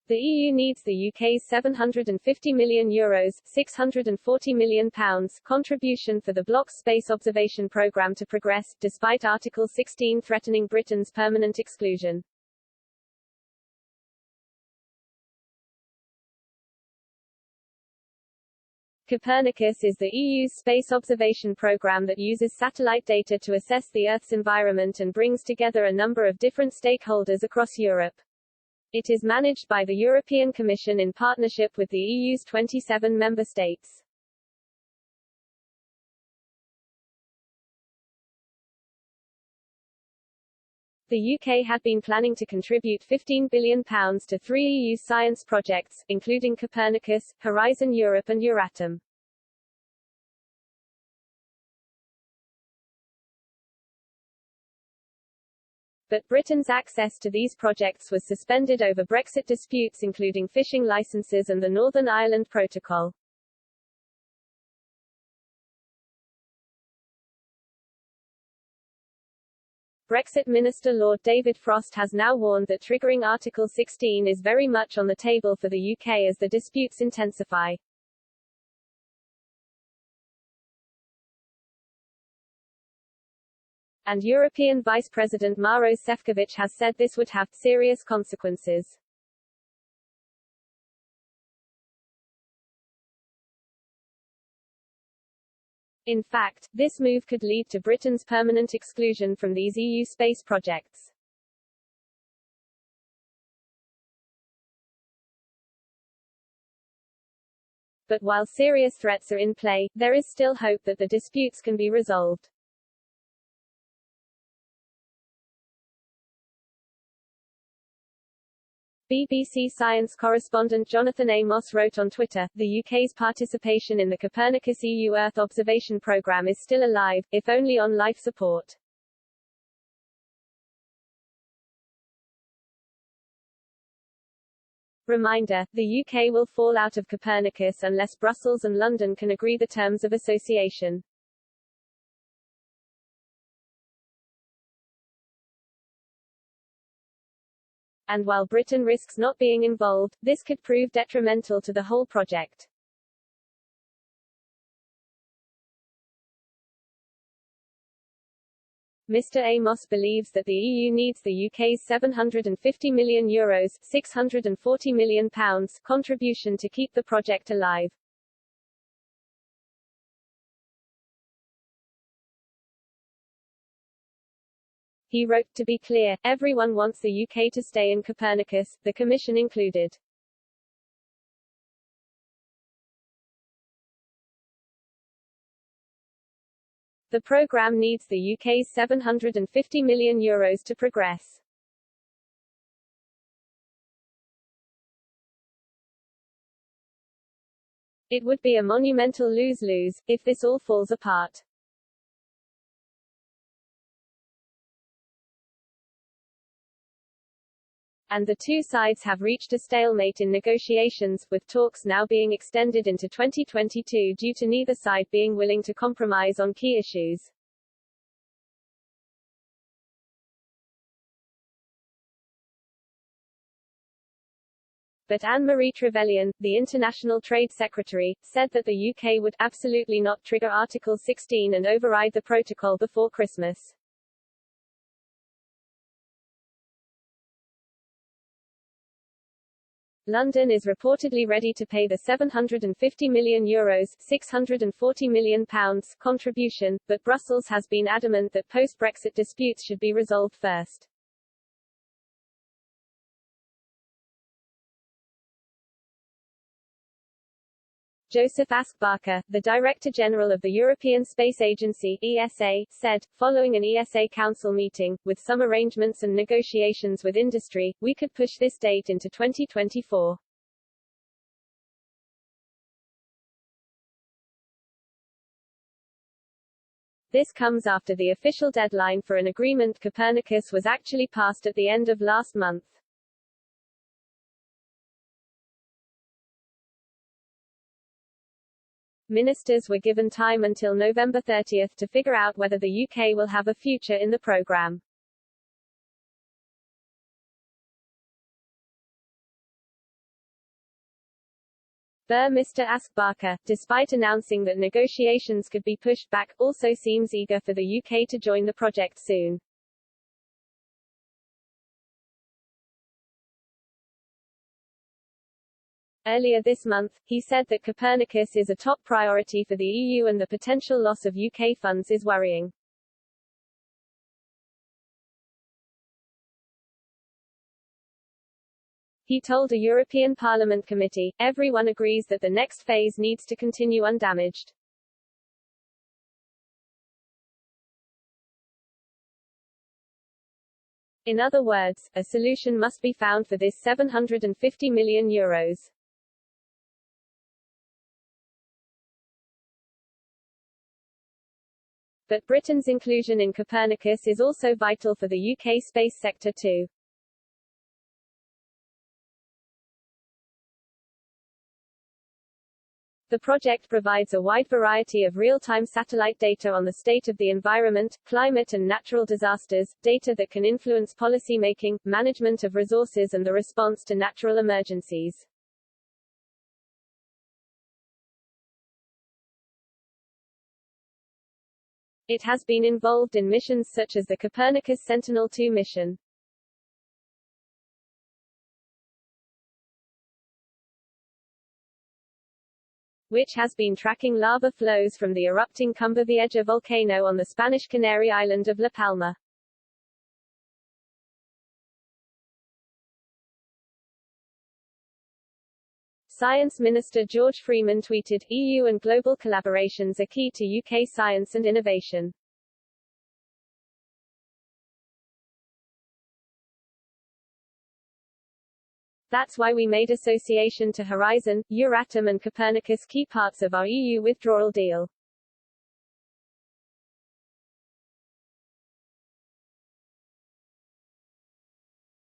The EU needs the UK's €750 million £640 million contribution for the bloc's space observation programme to progress, despite Article 16 threatening Britain's permanent exclusion. Copernicus is the EU's space observation programme that uses satellite data to assess the Earth's environment and brings together a number of different stakeholders across Europe. It is managed by the European Commission in partnership with the EU's 27 member states. The UK had been planning to contribute £15 billion to 3 EU science projects, including Copernicus, Horizon Europe and Euratom. But Britain's access to these projects was suspended over Brexit disputes including fishing licences and the Northern Ireland Protocol. Brexit Minister Lord David Frost has now warned that triggering Article 16 is very much on the table for the UK as the disputes intensify. And European Vice President Maros Šefčovič has said this would have serious consequences. In fact, this move could lead to Britain's permanent exclusion from these EU space projects. But while serious threats are in play, there is still hope that the disputes can be resolved. BBC Science correspondent Jonathan Amos wrote on Twitter, "The UK's participation in the Copernicus EU Earth observation programme is still alive, if only on life support." Reminder, the UK will fall out of Copernicus unless Brussels and London can agree the terms of association. And while Britain risks not being involved, this could prove detrimental to the whole project. Mr. Amos believes that the EU needs the UK's €750 million £640 million contribution to keep the project alive. He wrote, "To be clear, everyone wants the UK to stay in Copernicus, the Commission included. The programme needs the UK's €750 million to progress." It would be a monumental lose-lose, if this all falls apart. And the two sides have reached a stalemate in negotiations, with talks now being extended into 2022 due to neither side being willing to compromise on key issues. But Anne-Marie Trevelyan, the International Trade Secretary, said that the UK would absolutely not trigger Article 16 and override the protocol before Christmas. London is reportedly ready to pay the €750 million £640 million contribution, but Brussels has been adamant that post-Brexit disputes should be resolved first. Joseph Askbacher, the Director General of the European Space Agency (ESA), said, following an ESA Council meeting, with some arrangements and negotiations with industry, we could push this date into 2024. This comes after the official deadline for an agreement Copernicus was actually passed at the end of last month. Ministers were given time until November 30 to figure out whether the UK will have a future in the programme. Mr. Askbacher, despite announcing that negotiations could be pushed back, also seems eager for the UK to join the project soon. Earlier this month, he said that Copernicus is a top priority for the EU and the potential loss of UK funds is worrying. He told a European Parliament committee, "Everyone agrees that the next phase needs to continue undamaged." In other words, a solution must be found for this €750 million. But Britain's inclusion in Copernicus is also vital for the UK space sector too. The project provides a wide variety of real-time satellite data on the state of the environment, climate and natural disasters, data that can influence policy-making, management of resources and the response to natural emergencies. It has been involved in missions such as the Copernicus Sentinel-2 mission. Which has been tracking lava flows from the erupting Cumbervieja volcano on the Spanish Canary island of La Palma. Science Minister George Freeman tweeted, "EU and global collaborations are key to UK science and innovation. That's why we made association to Horizon, Euratom and Copernicus key parts of our EU withdrawal deal."